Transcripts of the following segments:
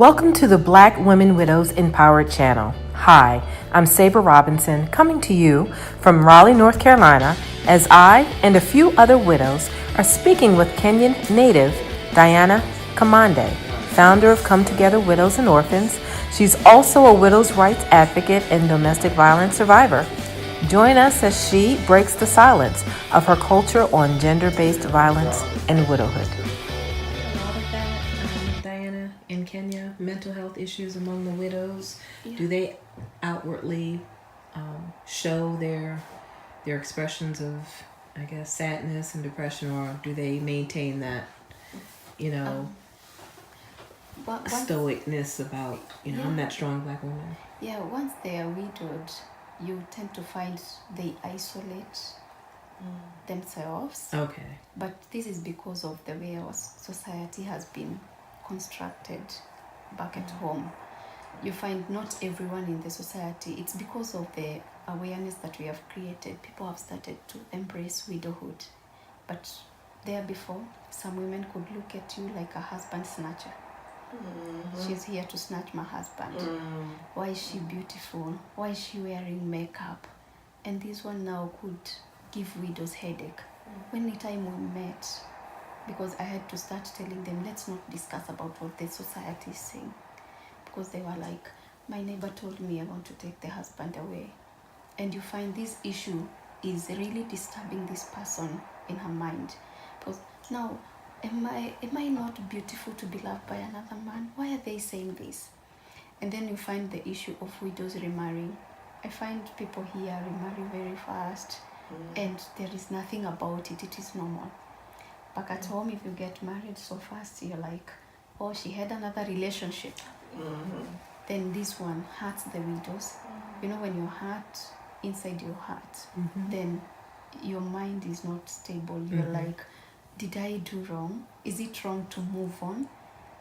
Welcome to the Black Women Widows Empowered channel. Hi, I'm Sabre Robinson, coming to you from Raleigh, North Carolina, as I and a few other widows are speaking with Kenyan native Dianah Kamande, founder of Come Together Widows and Orphans. She's also a widows' rights advocate and domestic violence survivor. Join us as she breaks the silence of her culture on gender-based violence and widowhood. Dianah, in Kenya, mental health issues among the widows, do they outwardly show their expressions of, I guess, sadness and depression, or do they maintain that, stoicness about, I'm that strong Black woman? Yeah, once they are widowed, you tend to find they isolate themselves. Okay. But this is because of the way our society has been constructed back at home. You find not everyone in the society, it's because of the awareness that we have created. People have started to embrace widowhood. But there before, some women could look at you like a husband snatcher. Mm-hmm. She's here to snatch my husband. Why is she beautiful? Why is she wearing makeup? And this one now could give widows headache. When the time we met, because I had to start telling them, let's not discuss about what the society is saying. Because they were like, my neighbor told me I want to take the husband away. And you find this issue is really disturbing this person in her mind. Because now, am I not beautiful to be loved by another man? Why are they saying this? And then you find the issue of widows remarrying. I find people here remarry very fast, and there is nothing about it. It is normal. Back at home, if you get married so fast, you're like, oh, she had another relationship. Then this one hurts the widows. You know, when your heart, inside your heart, then your mind is not stable. You're like, did I do wrong? Is it wrong to move on?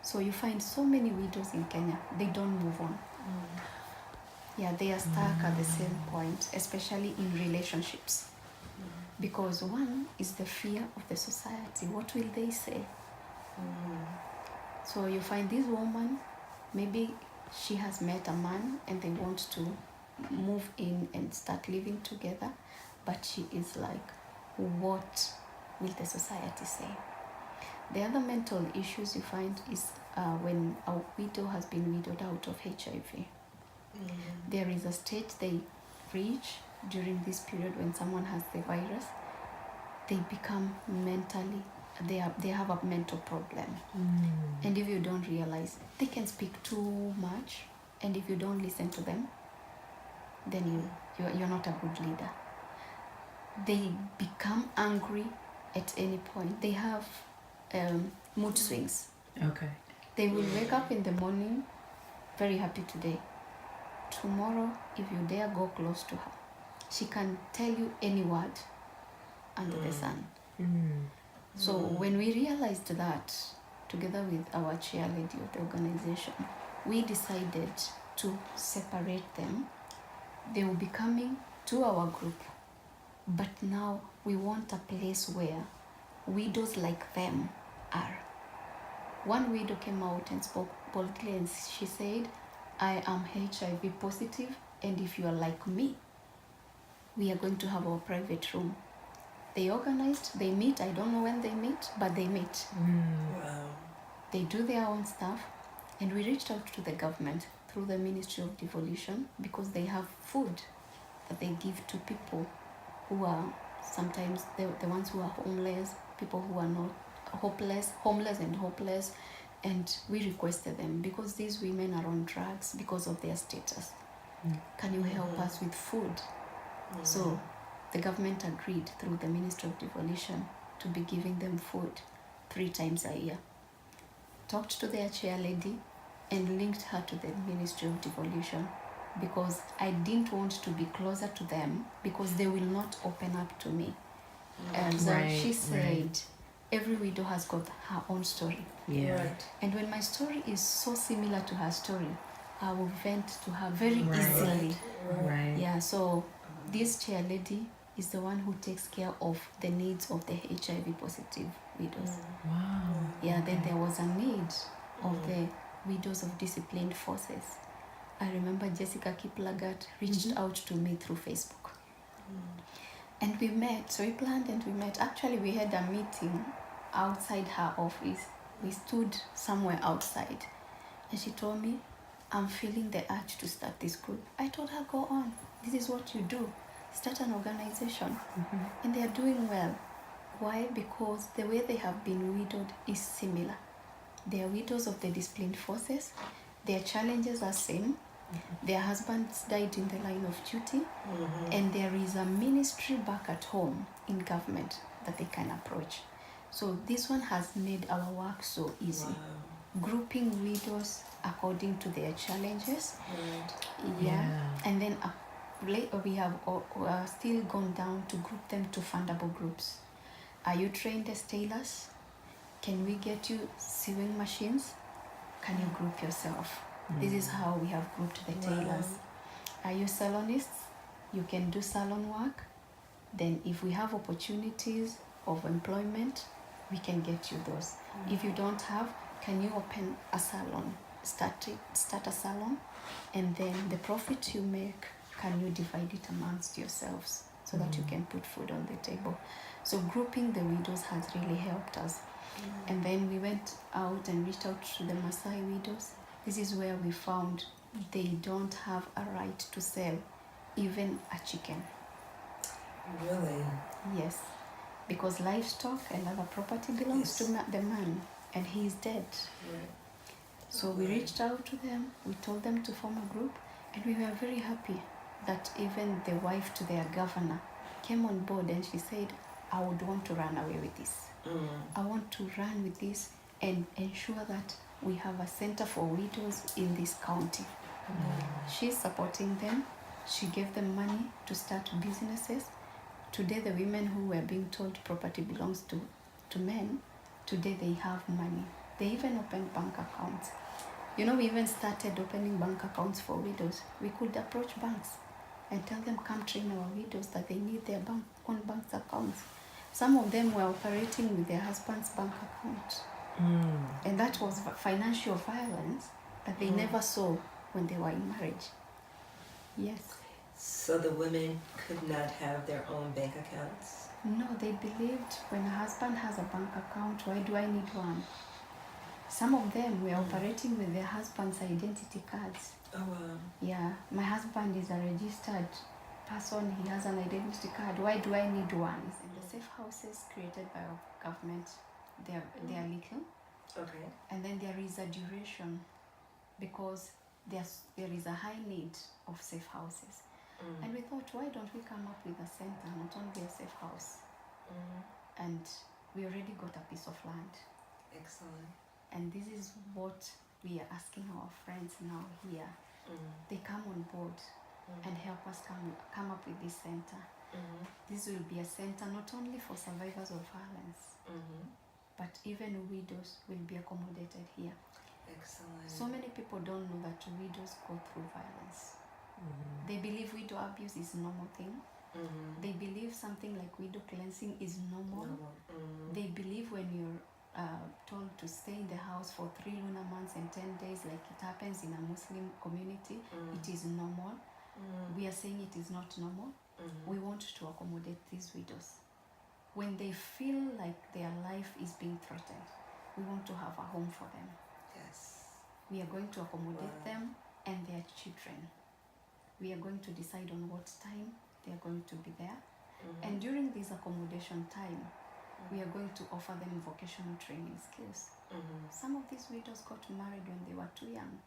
So you find so many widows in Kenya, they don't move on. Yeah, they are stuck at the same point, especially in relationships. Because one is the fear of the society. What will they say? So you find this woman, maybe she has met a man and they want to move in and start living together, but she is like, what will the society say? The other mental issues you find is when a widow has been widowed out of HIV. There is a stage they reach during this period when someone has the virus. They become mentally, they have a mental problem. And if you don't realize, they can speak too much, and if you don't listen to them, then you're not a good leader. They become angry at any point. They have mood swings. Okay. They will wake up in the morning very happy today. Tomorrow, if you dare go close to her, she can tell you any word under the sun. So when we realized that, together with our chair lady of the organization, we decided to separate them. They will be coming to our group, but now we want a place where widows like them are. One widow came out and spoke boldly, and she said, I am HIV positive, and if you are like me, we are going to have our private room. They organized, they meet, I don't know when they meet, but they meet. Wow. They do their own stuff, and we reached out to the government through the Ministry of Devolution, because they have food that they give to people who are sometimes the ones who are homeless, people who are not homeless and hopeless, and we requested them, because these women are on drugs because of their status. Can you help us with food? So the government agreed through the Ministry of Devolution to be giving them food 3 times a year. Talked to their chair lady and linked her to the Ministry of Devolution, because I didn't want to be closer to them, because they will not open up to me. And so she said, every widow has got her own story. Yeah. Right. And when my story is so similar to her story, I will vent to her very easily. Right. Yeah, so this chair lady is the one who takes care of the needs of the HIV positive widows. Wow. Yeah, then there was a need of the widows of disciplined forces. I remember Jessica Kiplagat reached out to me through Facebook. And we met, so we planned and we met. Actually, we had a meeting outside her office. We stood somewhere outside. And she told me, I'm feeling the urge to start this group. I told her, go on. This is what you do. Start an organization. And they are doing well. Why? Because the way they have been widowed is similar. They are widows of the disciplined forces. Their challenges are same. Their husbands died in the line of duty. And there is a ministry back at home in government that they can approach. So this one has made our work so easy. Wow. Grouping widows according to their challenges. Right. Yeah. And then we have still gone down to group them to fundable groups. Are you trained as tailors? Can we get you sewing machines? Can you group yourself? This is how we have grouped the tailors. Are you salonists? You can do salon work. Then if we have opportunities of employment, we can get you those. If you don't have, can you open a salon? Start a salon, and then the profit you make, can you divide it amongst yourselves so that you can put food on the table? So grouping the widows has really helped us. And then we went out and reached out to the Maasai widows. This is where we found they don't have a right to sell even a chicken. Really? Yes, because livestock and other property belongs to the man, and he is dead. Right. So we reached out to them, we told them to form a group, and we were very happy that even the wife to their governor came on board, and she said, I would want to run away with this. I want to run with this and ensure that we have a center for widows in this county. She's supporting them. She gave them money to start businesses. Today, the women who were being told property belongs to men, today they have money. They even opened bank accounts. You know, we even started opening bank accounts for widows. We could approach banks and tell them, come train our widows that they need their own bank accounts. Some of them were operating with their husband's bank account. And that was financial violence that they never saw when they were in marriage. Yes. So the women could not have their own bank accounts? No, they believed when a husband has a bank account, why do I need one? Some of them were operating with their husband's identity cards. Oh, wow. Yeah, my husband is a registered person, he has an identity card, why do I need one? And the safe houses created by our government, they are little. Okay. And then there is a duration because there is a high need of safe houses. And we thought, why don't we come up with a center, not only a safe house? And we already got a piece of land. Excellent. And this is what we are asking our friends now here. They come on board and help us come up with this center. This will be a center not only for survivors of violence, but even widows will be accommodated here. Excellent. So many people don't know that widows go through violence. They believe widow abuse is a normal thing. They believe something like widow cleansing is normal. They believe when you're told to stay in the house for 3 lunar months and 10 days like it happens in a Muslim community, it is normal. We are saying it is not normal. We want to accommodate these widows. When they feel like their life is being threatened, we want to have a home for them. Yes. We are going to accommodate them and their children. We are going to decide on what time they are going to be there. And during this accommodation time, we are going to offer them vocational training skills. Some of these widows got married when they were too young.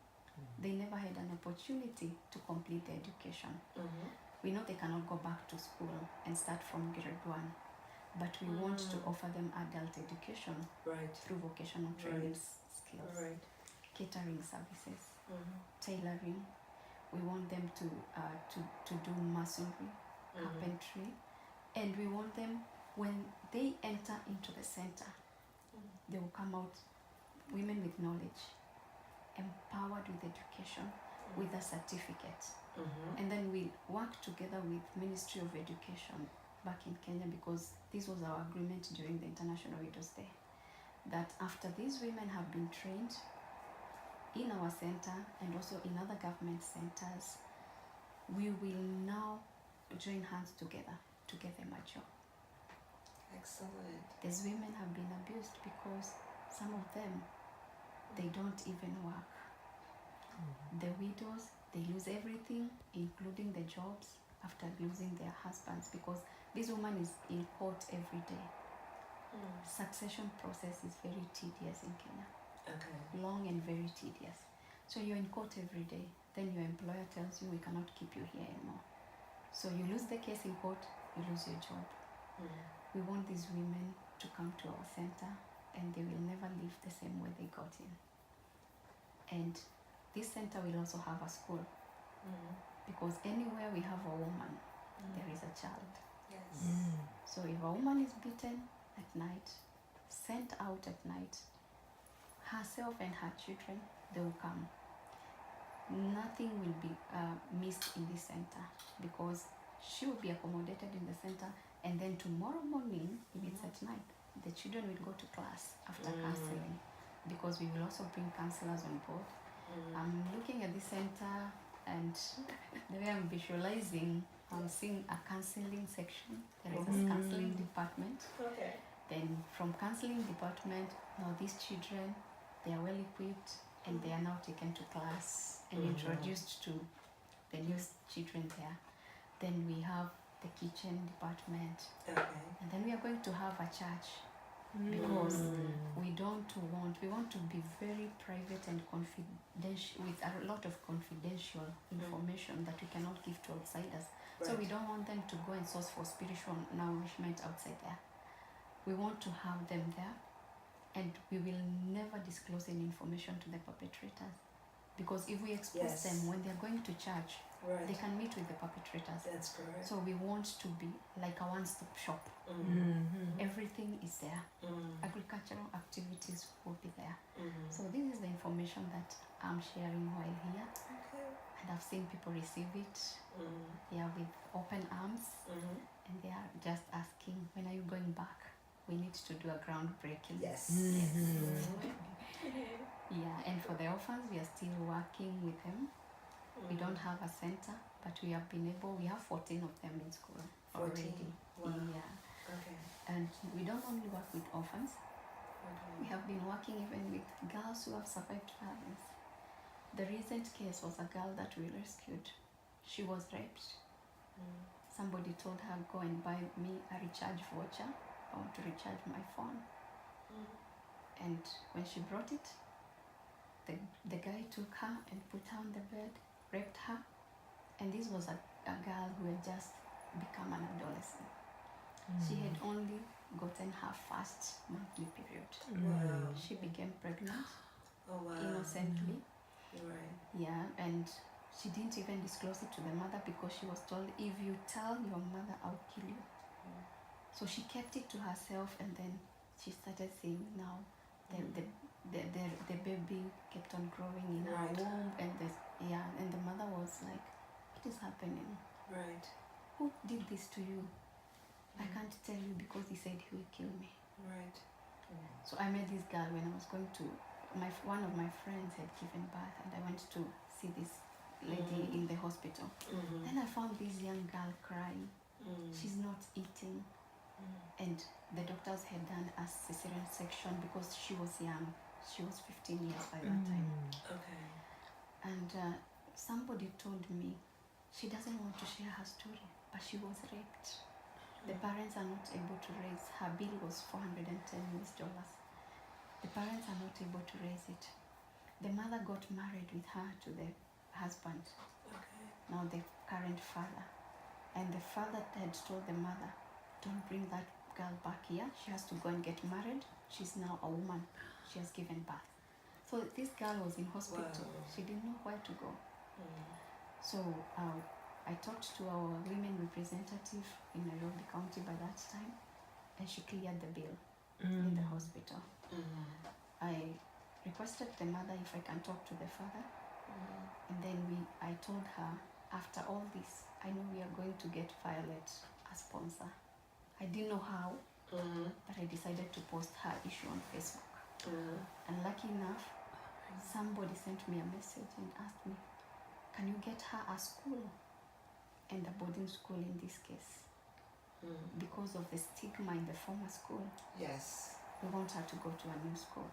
They never had an opportunity to complete their education. We know they cannot go back to school and start from grade 1, but we want to offer them adult education through vocational training skills, catering services, tailoring. We want them to do masonry, carpentry, and we want them, when they enter into the center, they will come out women with knowledge, empowered with education, with a certificate. And then we work together with Ministry of Education back in Kenya, because this was our agreement during the International Widows Day, that after these women have been trained, in our center and also in other government centers, we will now join hands together to get them a job. Excellent. These women have been abused because some of them, they don't even work. The widows, they lose everything, including the jobs, after losing their husbands, because this woman is in court every day. Succession process is very tedious in Kenya. Okay. Long and very tedious. So you're in court every day. Then your employer tells you, we cannot keep you here anymore. So you lose the case in court, you lose your job. We want these women to come to our center, and they will never leave the same way they got in. And this center will also have a school, because anywhere we have a woman, there is a child. Yes. So if a woman is beaten at night, sent out at night, herself and her children, they will come. Nothing will be missed in this center, because she will be accommodated in the center, and then tomorrow morning, if it's at night, the children will go to class after counseling, because we will also bring counselors on board. I'm looking at this center, and the way I'm visualizing, I'm seeing a counseling section. There is a counseling department. Okay. Then from counseling department, now these children, they are well equipped, and they are now taken to class and introduced to the new children there. Then we have the kitchen department, Okay. and then we are going to have a church, because we want to be very private and confidential, with a lot of confidential information that we cannot give to outsiders. So we don't want them to go and source for spiritual nourishment outside there. We want to have them there, and we will never disclose any information to the perpetrators, because if we expose them when they're going to church, they can meet with the perpetrators. That's correct. So we want to be like a one-stop shop. Everything is there. Agricultural activities will be there. So this is the information that I'm sharing while here. Okay. And I've seen people receive it. They are with open arms, and they are just asking, when are you going back? We need to do a groundbreaking. Yes. Yeah, and for the orphans, we are still working with them. We don't have a center, but we have been able, we have 14 of them in school 14. already. Wow. Yeah. Okay. And we don't only work with orphans, we Okay. have been working even with girls who have survived violence. The recent case was a girl that we rescued. She was raped. Somebody told her, go and buy me a recharge voucher. I want to recharge my phone. And when she brought it, the guy took her and put her on the bed, raped her. And this was a girl who had just become an adolescent. She had only gotten her first monthly period. Wow. She became pregnant Oh wow. innocently. Right. Yeah, and she didn't even disclose it to the mother, because she was told, if you tell your mother, I'll kill you. So she kept it to herself, and then she started seeing now the baby kept on growing in her Right. womb, and and the mother was like, what is happening? Right. Who did this to you? I can't tell you, because he said he will kill me. Right. So I met this girl when I was going to, one of my friends had given birth, and I went to see this lady in the hospital. Then I found this young girl crying. She's not eating. And the doctors had done a cesarean section because she was young. She was 15 years by that time. Okay. And somebody told me she doesn't want to share her story, but she was raped. The parents are not able to raise. Her bill was $410 US. The parents are not able to raise it. The mother got married with her to the husband, Okay. now the current father. And the father had told the mother, don't bring that girl back here. She has to go and get married. She's now a woman. She has given birth. So this girl was in hospital. Wow. She didn't know where to go. So I talked to our women representative in Nairobi County by that time, and she cleared the bill in the hospital. I requested the mother if I can talk to the father, and then I told her, after all this, I know we are going to get Violet a sponsor. I didn't know how, but I decided to post her issue on Facebook. And lucky enough, somebody sent me a message and asked me, can you get her a school? And a boarding school in this case. Because of the stigma in the former school. Yes. We want her to go to a new school.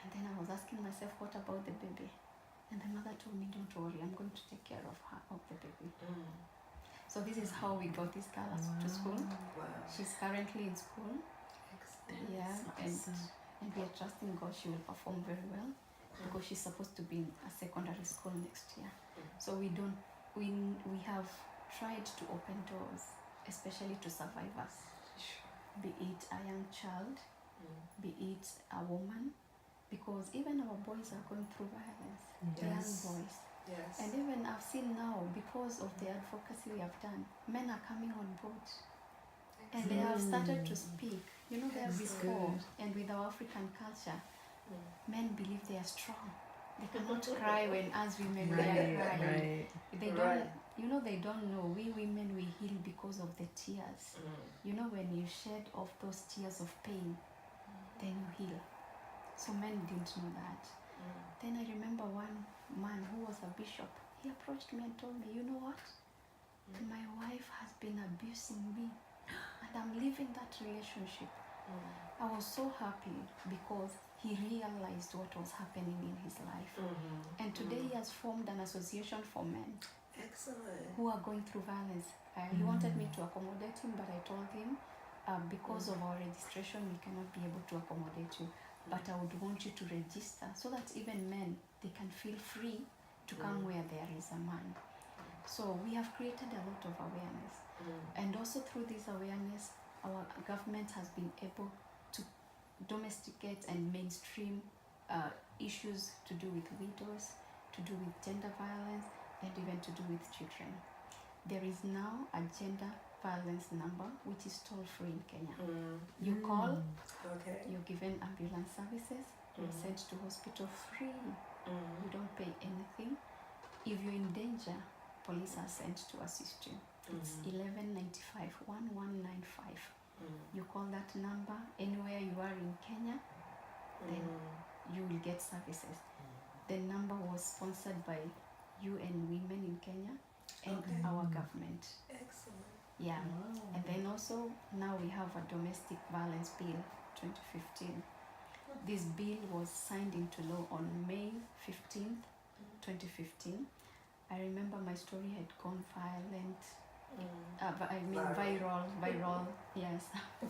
And then I was asking myself, what about the baby? And the mother told me, don't worry, I'm going to take care of her, of the baby. So this is how we got this girl to school. Wow. She's currently in school. Excellent. Yeah, and we are trusting God she will perform very well because she's supposed to be in a secondary school next year. So we have tried to open doors, especially to survivors, be it a young child, be it a woman, because even our boys are going through violence, the young boys. Yes. And even I've seen now, because of the advocacy we have done, men are coming on board. And they have started to speak. You know, there before, and with our African culture, men believe they are strong. They cannot cry when as women we are crying. They don't, you know, they don't know. We women, we heal because of the tears. You know, when you shed off those tears of pain, then you heal. So men didn't know that. Then I remember one man who was a bishop. He approached me and told me, you know what? My wife has been abusing me and I'm leaving that relationship. I was so happy because he realized what was happening in his life. And today he has formed an association for men. Excellent. Who are going through violence. He wanted me to accommodate him, but I told him, because of our registration, we cannot be able to accommodate you. But I would want you to register so that even men, they can feel free to come where there is a man. So we have created a lot of awareness. And also through this awareness, our government has been able to domesticate and mainstream issues to do with widows, to do with gender violence, and even to do with children. There is now a gender violence number which is toll-free in Kenya. You call, you're given ambulance services, you're sent to hospital free, you don't pay anything. If you're in danger, police are sent to assist you. It's 1195 1195. You call that number anywhere you are in Kenya, then you will get services. The number was sponsored by UN Women in Kenya and our government. Excellent. Yeah. And then also now we have a domestic violence bill 2015. This bill was signed into law on May 15th, 2015. I remember my story had gone violent. Viral. Yes,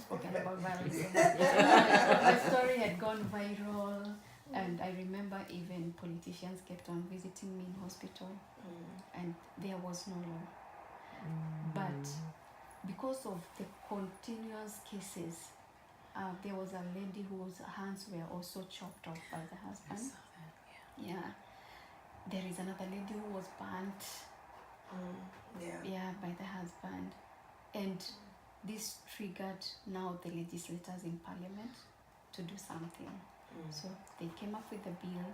forget about violence. My story had gone viral, and I remember even politicians kept on visiting me in hospital, and there was no law. But because of the continuous cases, there was a lady whose hands were also chopped off by the husband. Yeah. There is another lady who was burnt. By the husband. And this triggered now the legislators in parliament to do something. So they came up with a bill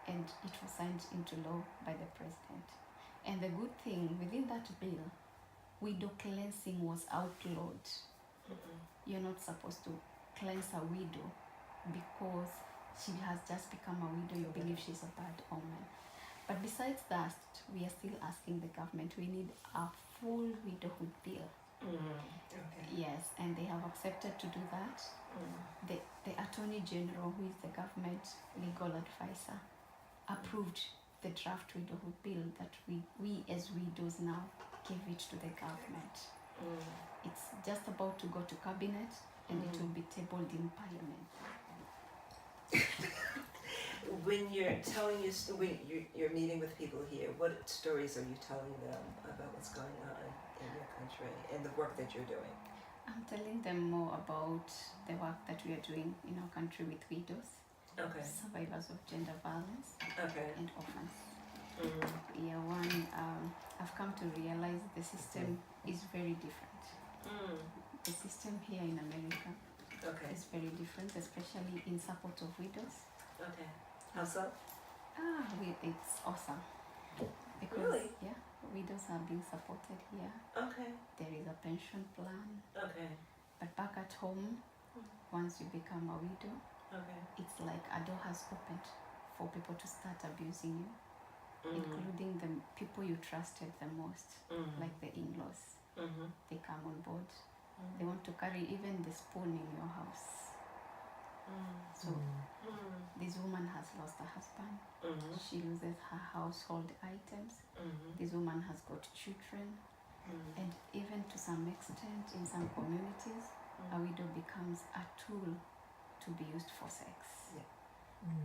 and it was signed into law by the president. And the good thing within that bill, widow cleansing was outlawed. You're not supposed to cleanse a widow because she has just become a widow. You believe she's a bad omen. But besides that, we are still asking the government, we need a full widowhood bill. Yes, and they have accepted to do that. The Attorney General, who is the government legal advisor, approved the draft widowhood bill that we as widows now give it to the government. It's just about to go to cabinet and it will be tabled in parliament. When you're telling when you're meeting with people here, what stories are you telling them about what's going on in your country and the work that you're doing? I'm telling them more about the work that we are doing in our country with widows, survivors of gender violence, and orphans. I've come to realize the system is very different. The system here in America is very different, especially in support of widows. How so? It's awesome. Because, widows are being supported here. There is a pension plan. But back at home, once you become a widow, Okay. It's like a door has opened for people to start abusing you, including the people you trusted the most, like the in-laws. They come on board. They want to carry even the spoon in your house. So this woman has lost her husband. She loses her household items. This woman has got children. And even to some extent, in some communities, a widow becomes a tool to be used for sex. Yeah.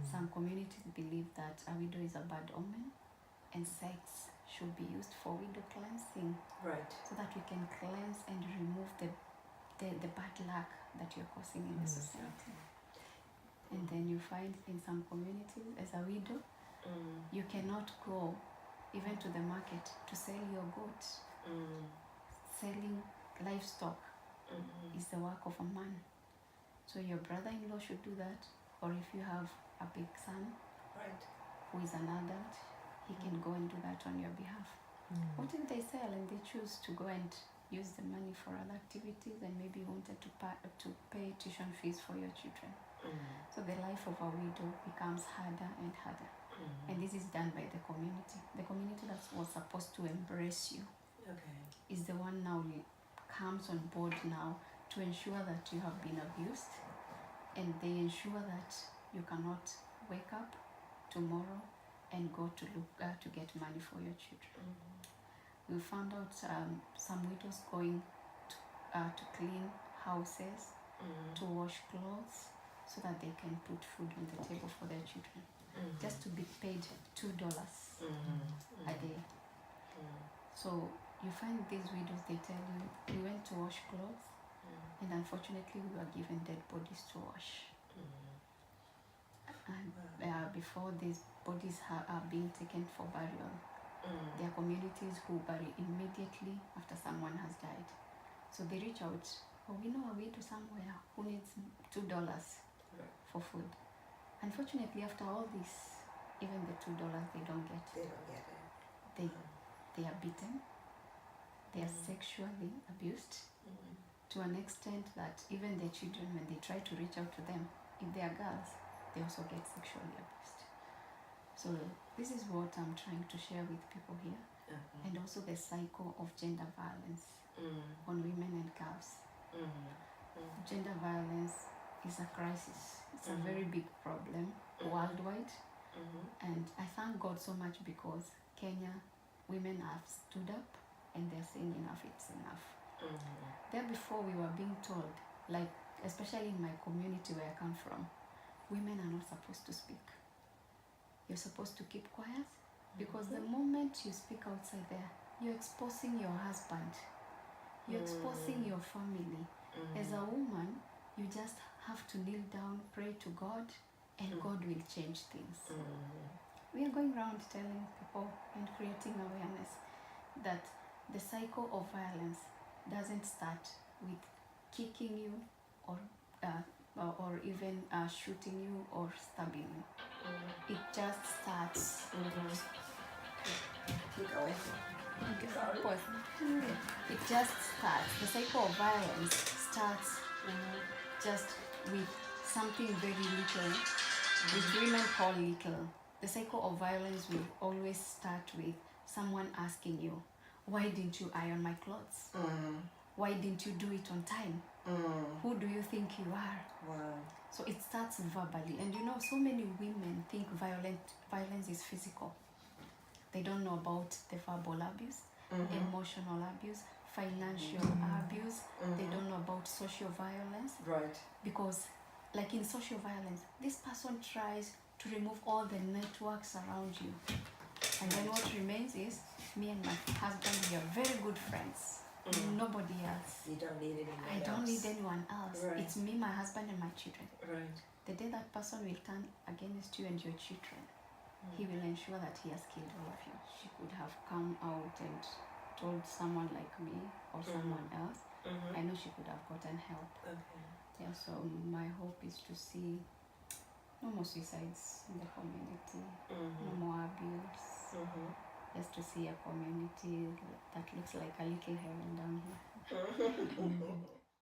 Some communities believe that a widow is a bad omen and sex should be used for widow cleansing, Right. so that we can cleanse and remove the bad luck that you're causing in the society. And then you find in some communities, as a widow, you cannot go even to the market to sell your goat. Selling livestock is the work of a man. So your brother-in-law should do that, or if you have a big son Right. who is an adult, he can go and do that on your behalf. What if they sell and they choose to go and use the money for other activities and maybe wanted to pay tuition fees for your children? So the life of a widow becomes harder and harder. And this is done by the community. The community that was supposed to embrace you Okay. is the one now comes on board now to ensure that you have been abused, and they ensure that you cannot wake up tomorrow and go to look to get money for your children. We found out some widows going to clean houses, to wash clothes, so that they can put food on the table for their children, just to be paid $2 a day. So you find these widows, they tell you, we went to wash clothes, and unfortunately we were given dead bodies to wash. And before these bodies are being taken for burial, there are communities who bury immediately after someone has died. So they reach out, oh, we know a widow somewhere who needs $2 for food. Unfortunately, after all this, even the $2 they don't get. They don't get it. They are beaten. They are sexually abused to an extent that even their children, when they try to reach out to them, if they are girls, they also get sexually abused. So this is what I'm trying to share with people here, and also the cycle of gender violence on women and girls. Gender violence is a crisis. It's a very big problem worldwide, and I thank God so much because Kenya women have stood up and they're saying enough, it's enough. There before we were being told, like especially in my community where I come from, women are not supposed to speak. You're supposed to keep quiet, because the moment you speak outside there, you're exposing your husband, you're exposing your family. As a woman, you just have to kneel down, pray to God, and God will change things. We are going around telling people and creating awareness that the cycle of violence doesn't start with kicking you or even shooting you or stabbing you. It just starts. Keep going. Pause. It just starts. The cycle of violence starts just with something very little, which women call little. The cycle of violence will always start with someone asking you, why didn't you iron my clothes? Why didn't you do it on time? Who do you think you are? Wow. So it starts verbally. And you know, so many women think violence is physical. They don't know about the verbal abuse, emotional abuse, financial abuse. They don't know about social violence. Right. Because like in social violence, this person tries to remove all the networks around you. And then what remains is me and my husband, we are very good friends. Nobody else. You don't need anyone I don't need anyone else. Right. It's me, my husband, and my children. Right. The day that person will turn against you and your children, he will ensure that he has killed all of you. She could have come out and told someone like me or someone else. I know she could have gotten help. Okay. Yeah, so my hope is to see no more suicides in the community, no more abuse. Just to see a community that looks like a little heaven down here.